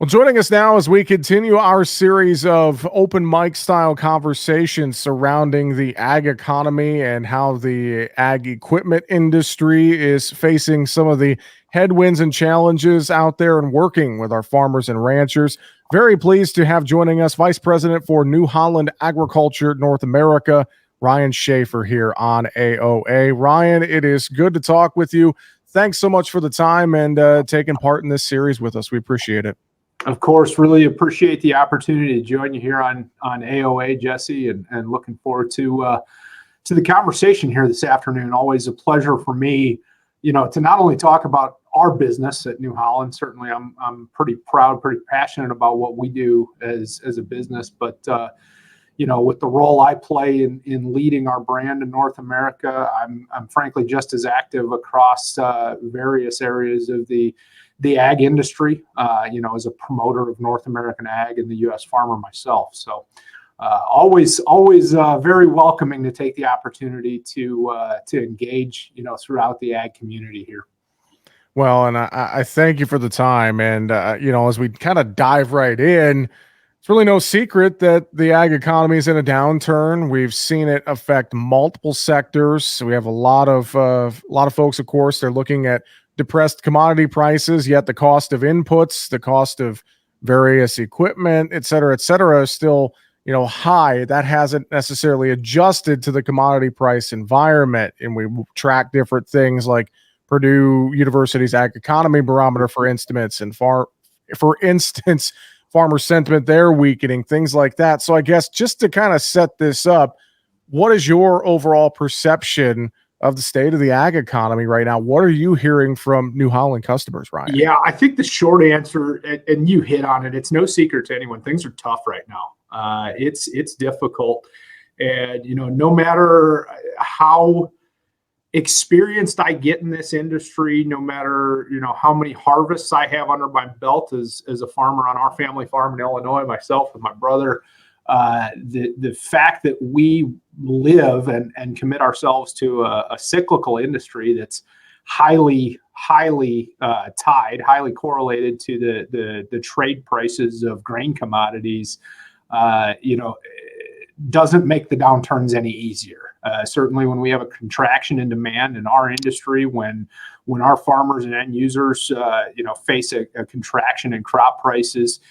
Well, joining us now as we continue our series of open mic style conversations surrounding the ag economy and how the ag equipment industry is facing some of the headwinds and challenges out there and working with our farmers and ranchers. Very pleased to have joining us Vice President for New Holland Agriculture North America, Ryan Schaefer, here on AOA. Ryan, it is good to talk with you. Thanks so much for the time and taking part in this series with us. We appreciate it. Of course, really appreciate the opportunity to join you here on AOA, Jesse, and looking forward to the conversation here this afternoon. Always a pleasure for me, to not only talk about our business at New Holland. Certainly, I'm pretty proud, pretty passionate about what we do as a business, but with the role I play in leading our brand in North America, I'm frankly just as active across various areas of the ag industry, as a promoter of North American ag and the U.S. farmer myself. So always very welcoming to take the opportunity to engage, throughout the ag community here. Well, and I thank you for the time. And, as we kind of dive right in, it's really no secret that the ag economy is in a downturn. We've seen it affect multiple sectors. So we have a lot of folks, of course, they're looking at depressed commodity prices, yet the cost of inputs, the cost of various equipment, et cetera, is still, high. That hasn't necessarily adjusted to the commodity price environment. And we track different things like Purdue University's Ag Economy Barometer, for instance, and farmer sentiment, they're weakening, things like that. So I guess just to kind of set this up, what is your overall perception of the state of the ag economy right now? What are you hearing from New Holland customers, Ryan? Yeah, I think the short answer, and you hit on it, it's no secret to anyone, things are tough right now. It's difficult. And, no matter how experienced I get in this industry, no matter, how many harvests I have under my belt as a farmer on our family farm in Illinois, myself and my brother, the fact that we live and commit ourselves to a cyclical industry that's highly tied, highly correlated to the trade prices of grain commodities, doesn't make the downturns any easier. Certainly when we have a contraction in demand in our industry, when our farmers and end users, face a contraction in crop prices,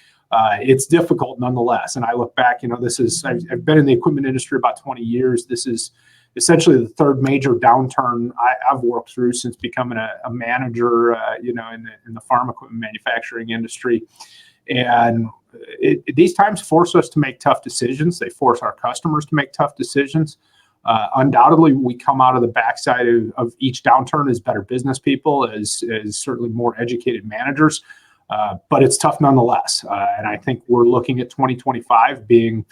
it's difficult nonetheless. And I look back, I've been in the equipment industry about 20 years. This is essentially the third major downturn I've worked through since becoming a manager, in the farm equipment manufacturing industry. And these times force us to make tough decisions. They force our customers to make tough decisions. Undoubtedly, we come out of the backside of each downturn as better business people, as certainly more educated managers. But it's tough nonetheless. And I think we're looking at 2025 being,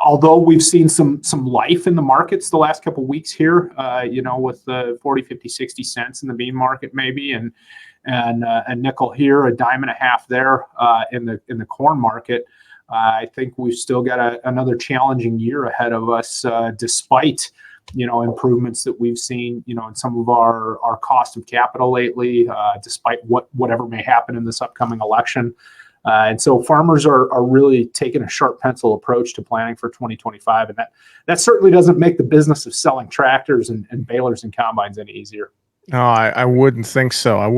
although we've seen some life in the markets the last couple of weeks here, with the 40, 50, 60 cents in the bean market maybe, and a nickel here, a dime and a half there in the corn market. I think we've still got another challenging year ahead of us, despite improvements that we've seen, in some of our cost of capital lately, despite whatever may happen in this upcoming election. And so farmers are really taking a sharp pencil approach to planning for 2025. And that certainly doesn't make the business of selling tractors and balers and combines any easier. No, I wouldn't think so.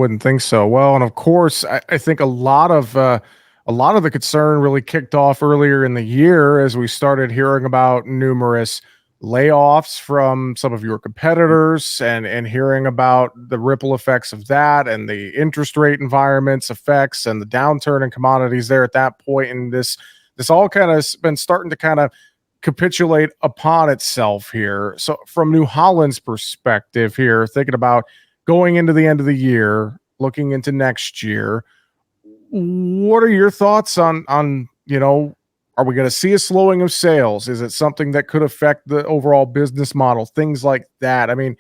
Well, and of course, I think a lot of the concern really kicked off earlier in the year as we started hearing about numerous layoffs from some of your competitors and hearing about the ripple effects of that and the interest rate environment's effects and the downturn in commodities there at that point. And this all kind of been starting to kind of capitulate upon itself here. So from New Holland's perspective here, thinking about going into the end of the year, looking into next year, what are your thoughts on are we going to see a slowing of sales? Is it something that could affect the overall business model? Things like that. I mean,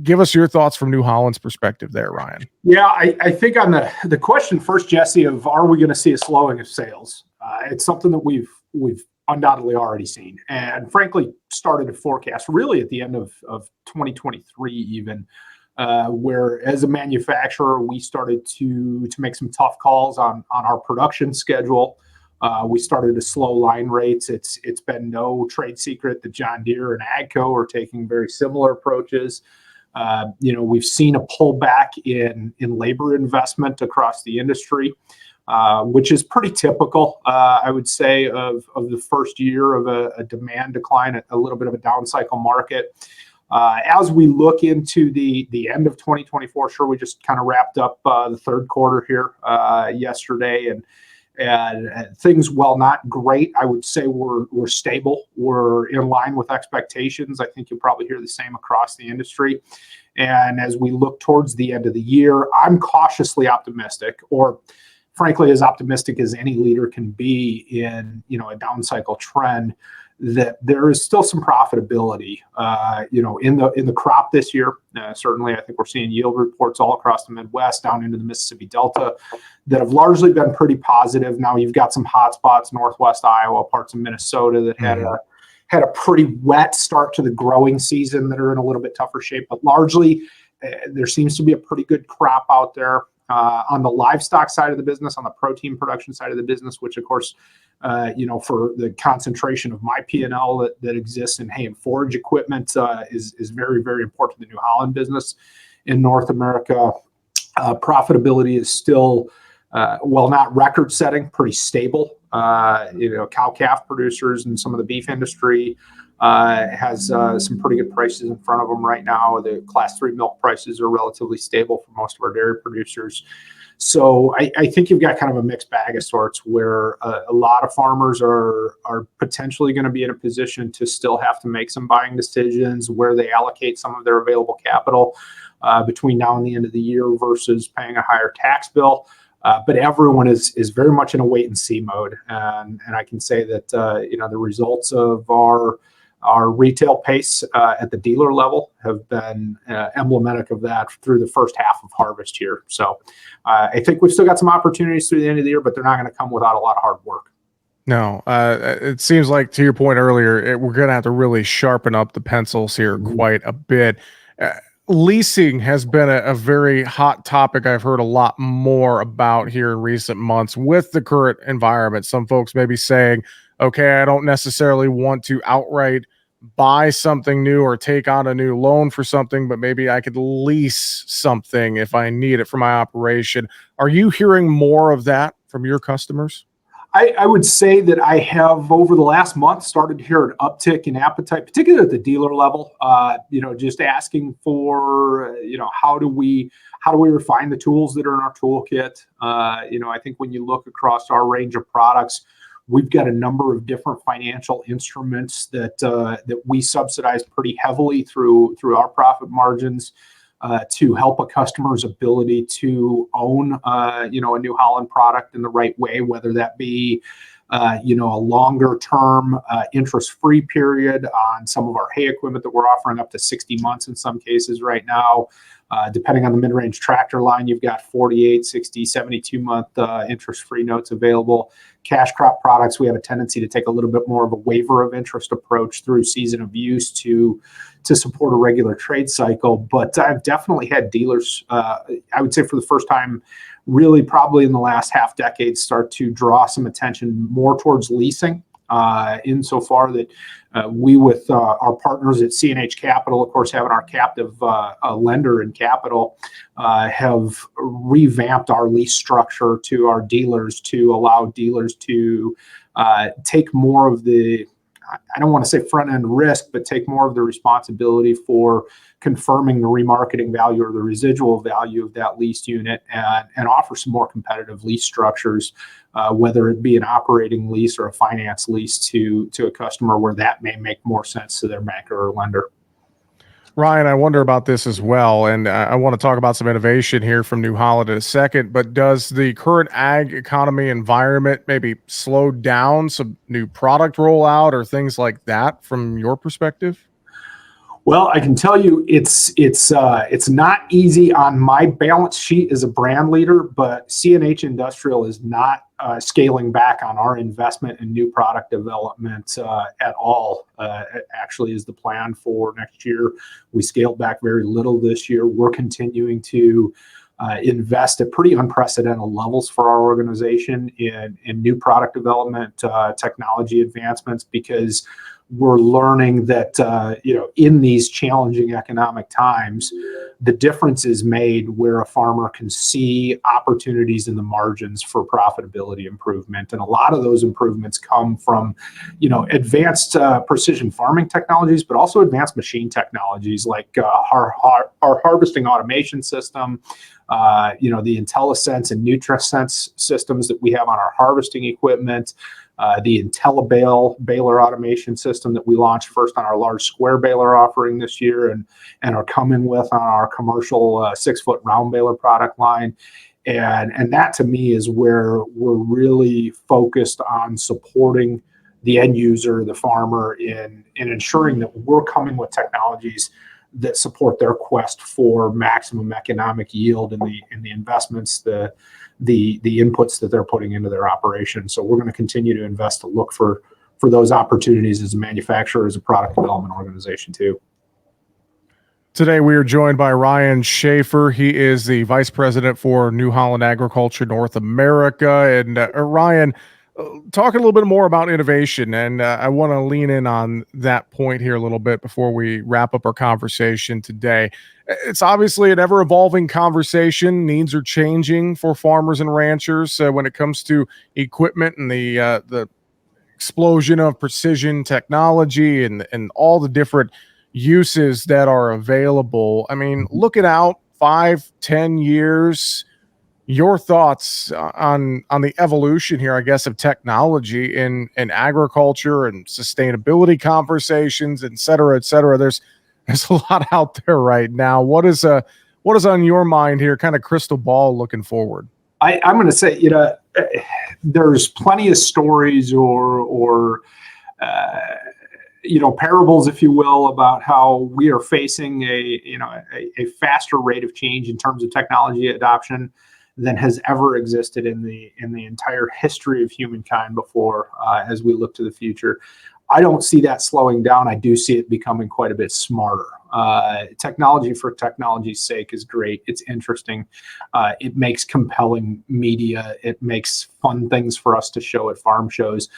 give us your thoughts from New Holland's perspective there, Ryan. Yeah, I think on the question first, Jesse, of are we going to see a slowing of sales? It's something that we've undoubtedly already seen, and frankly started to forecast really at the end of 2023 even. where as a manufacturer, we started to make some tough calls on our production schedule. We started to slow line rates. It's been no trade secret that John Deere and AGCO are taking very similar approaches. We've seen a pullback in labor investment across the industry, which is pretty typical, I would say, of the first year of a demand decline, a little bit of a down cycle market. As we look into the end of 2024, sure, we just kind of wrapped up the third quarter here yesterday, and things, while not great, I would say we're stable. We're in line with expectations. I think you'll probably hear the same across the industry. And as we look towards the end of the year, I'm cautiously optimistic, or frankly, as optimistic as any leader can be in a down cycle trend, that there is still some profitability, in the crop this year. Certainly, I think we're seeing yield reports all across the Midwest, down into the Mississippi Delta, that have largely been pretty positive. Now you've got some hot spots, Northwest Iowa, parts of Minnesota that had a pretty wet start to the growing season that are in a little bit tougher shape. But largely, there seems to be a pretty good crop out there. On the livestock side of the business, on the protein production side of the business, which of course, for the concentration of my P&L that exists in hay and forage equipment, is very, very important to the New Holland business in North America. Profitability is still, well, not record setting, pretty stable. Cow-calf producers and some of the beef industry has some pretty good prices in front of them right now. The class 3 milk prices are relatively stable for most of our dairy producers. So I think you've got kind of a mixed bag of sorts, where a lot of farmers are potentially going to be in a position to still have to make some buying decisions where they allocate some of their available capital between now and the end of the year versus paying a higher tax bill. But everyone is very much in a wait and see mode. And I can say that the results of our retail pace at the dealer level have been emblematic of that through the first half of harvest here. So I think we've still got some opportunities through the end of the year, but they're not going to come without a lot of hard work. No, it seems like, to your point earlier, we're going to have to really sharpen up the pencils here quite a bit. Leasing has been a very hot topic I've heard a lot more about here in recent months with the current environment. Some folks may be saying, okay, I don't necessarily want to outright buy something new or take on a new loan for something, but maybe I could lease something if I need it for my operation. Are you hearing more of that from your customers? I would say that I have, over the last month, started to hear an uptick in appetite, particularly at the dealer level. Just asking for, how do we refine the tools that are in our toolkit? I think when you look across our range of products, we've got a number of different financial instruments that we subsidize pretty heavily through our profit margins to help a customer's ability to own, a New Holland product in the right way, whether that be, a longer term interest-free period on some of our hay equipment that we're offering up to 60 months in some cases right now. Depending on the mid-range tractor line, you've got 48, 60, 72-month interest-free notes available. Cash crop products, we have a tendency to take a little bit more of a waiver of interest approach through season of use to support a regular trade cycle. But I've definitely had dealers, I would say for the first time, really probably in the last half decade, start to draw some attention more towards leasing, insofar that we, with our partners at C&H Capital, of course, having our captive lender in capital, have revamped our lease structure to our dealers to allow dealers to take more of the, I don't want to say front end risk, but take more of the responsibility for confirming the remarketing value or the residual value of that leased unit, and offer some more competitive lease structures, whether it be an operating lease or a finance lease to a customer where that may make more sense to their banker or lender. Ryan, I wonder about this as well, and I want to talk about some innovation here from New Holland in a second, but does the current ag economy environment maybe slow down some new product rollout or things like that from your perspective? Well, I can tell you it's not easy on my balance sheet as a brand leader, but CNH Industrial is not scaling back on our investment in new product development at all. Actually, is the plan for next year. We scaled back very little this year. We're continuing to invest at pretty unprecedented levels for our organization in new product development, technology advancements, because we're learning that in these challenging economic times, the difference is made where a farmer can see opportunities in the margins for profitability improvement, and a lot of those improvements come from advanced precision farming technologies, but also advanced machine technologies like our harvesting automation system, the IntelliSense and NutriSense systems that we have on our harvesting equipment. The IntelliBale baler automation system that we launched first on our large square baler offering this year, and are coming with on our commercial 6-foot round baler product line. And that to me is where we're really focused on supporting the end user, the farmer, in ensuring that we're coming with technologies that support their quest for maximum economic yield in the investments, the inputs that they're putting into their operation. So we're going to continue to invest to look for those opportunities as a manufacturer, as a product development organization too. Today, we are joined by Ryan Schaefer. He is the Vice President for New Holland Agriculture North America. And Ryan, talking a little bit more about innovation, and I want to lean in on that point here a little bit before we wrap up our conversation today. It's obviously an ever-evolving conversation. Needs are changing for farmers and ranchers when it comes to equipment and the explosion of precision technology and all the different uses that are available. I mean, looking out 5-10 years, your thoughts on the evolution here, I guess, of technology in agriculture and sustainability conversations, et cetera, et cetera. There's a lot out there right now. What is on your mind here, kind of crystal ball looking forward? I'm going to say, there's plenty of stories or parables, if you will, about how we are facing a faster rate of change in terms of technology adoption than has ever existed in the entire history of humankind before. As we look to the future, I don't see that slowing down. I do see it becoming quite a bit smarter. Technology for technology's sake is great. It's interesting. It makes compelling media. It makes fun things for us to show at farm shows.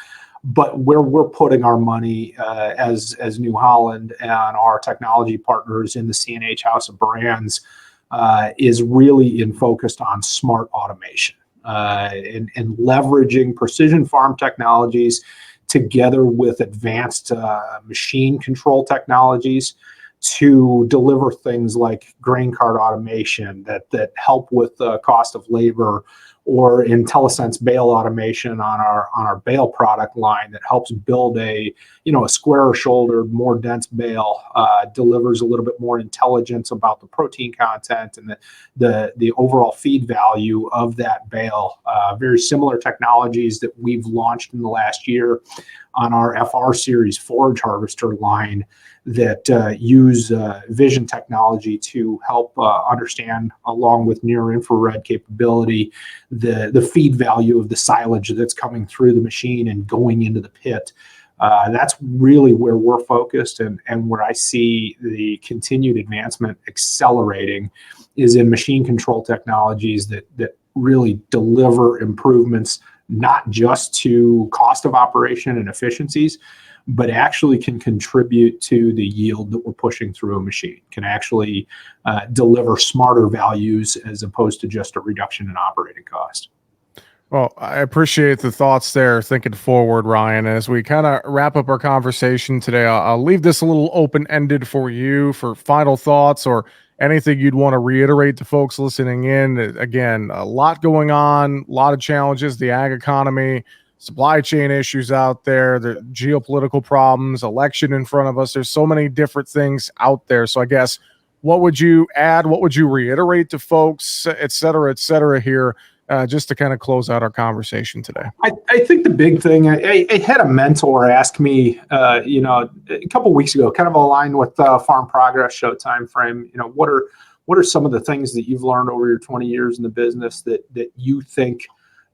But where we're putting our money as New Holland and our technology partners in the CNH House of Brands is really focused on smart automation and leveraging precision farm technologies together with advanced machine control technologies to deliver things like grain cart automation that help with the cost of labor, or IntelliSense bale automation on our bale product line that helps build a squarer shouldered, more dense bale, delivers a little bit more intelligence about the protein content and the overall feed value of that bale. Very similar technologies that we've launched in the last year on our FR series forage harvester line that use vision technology to help understand, along with near infrared capability, the feed value of the silage that's coming through the machine and going into the pit. That's really where we're focused, and where I see the continued advancement accelerating is in machine control technologies that really deliver improvements, not just to cost of operation and efficiencies, but actually can contribute to the yield that we're pushing through a machine, can actually deliver smarter values as opposed to just a reduction in operating cost. Well, I appreciate the thoughts there, thinking forward, Ryan. As we kind of wrap up our conversation today, I'll leave this a little open-ended for you for final thoughts or anything you'd want to reiterate to folks listening in. Again, a lot going on, a lot of challenges, the ag economy, supply chain issues out there, the geopolitical problems, election in front of us. There's so many different things out there. So I guess, what would you add? What would you reiterate to folks, et cetera here just to kind of close out our conversation today? I think the big thing, I had a mentor ask me, a couple weeks ago, kind of aligned with the Farm Progress Show time frame. What are some of the things that you've learned over your 20 years in the business that you think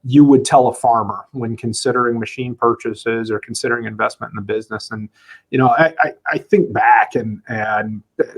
you would tell a farmer when considering machine purchases or considering investment in the business? And I think back and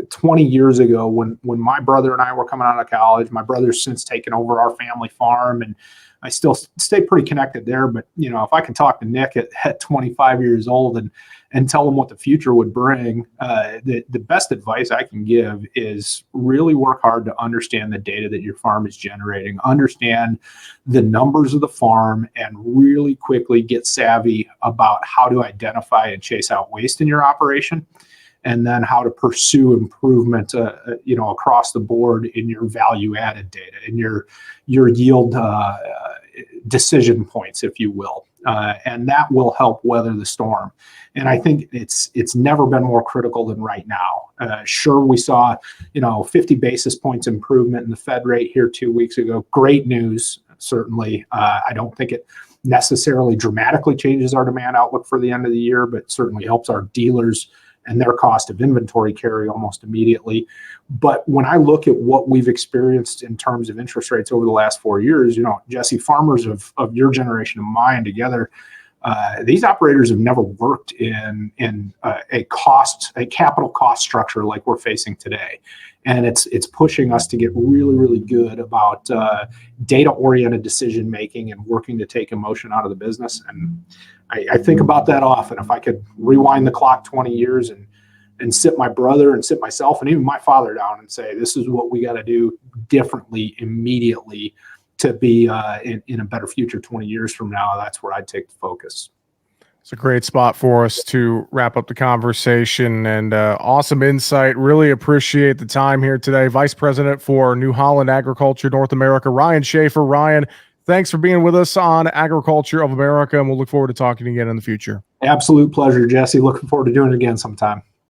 20 years ago when my brother and I were coming out of college. My brother's since taken over our family farm, and I still stay pretty connected there. But if I can talk to Nick at 25 years old and tell him what the future would bring, the best advice I can give is really work hard to understand the data that your farm is generating, understand the numbers of the farm, and really quickly get savvy about how to identify and chase out waste in your operation, and then how to pursue improvement, across the board in your value-added data, in your yield decision points, if you will, and that will help weather the storm. And I think it's never been more critical than right now. Sure, we saw 50 basis points improvement in the Fed rate here 2 weeks ago. Great news, certainly. I don't think it necessarily dramatically changes our demand outlook for the end of the year, but certainly helps our dealers and their cost of inventory carry almost immediately. But when I look at what we've experienced in terms of interest rates over the last 4 years, Jesse, farmers of your generation and mine together, these operators have never worked in a capital cost structure like we're facing today. And it's pushing us to get really, really good about data-oriented decision making and working to take emotion out of the business. And I think about that often. If I could rewind the clock 20 years and sit my brother and sit myself and even my father down and say, this is what we got to do differently immediately to be in a better future 20 years from now, that's where I'd take the focus. It's a great spot for us to wrap up the conversation, and awesome insight. Really appreciate the time here today. Vice President for New Holland Agriculture North America, Ryan Schaefer. Ryan, thanks for being with us on Agriculture of America, and we'll look forward to talking again in the future. Absolute pleasure, Jesse. Looking forward to doing it again sometime.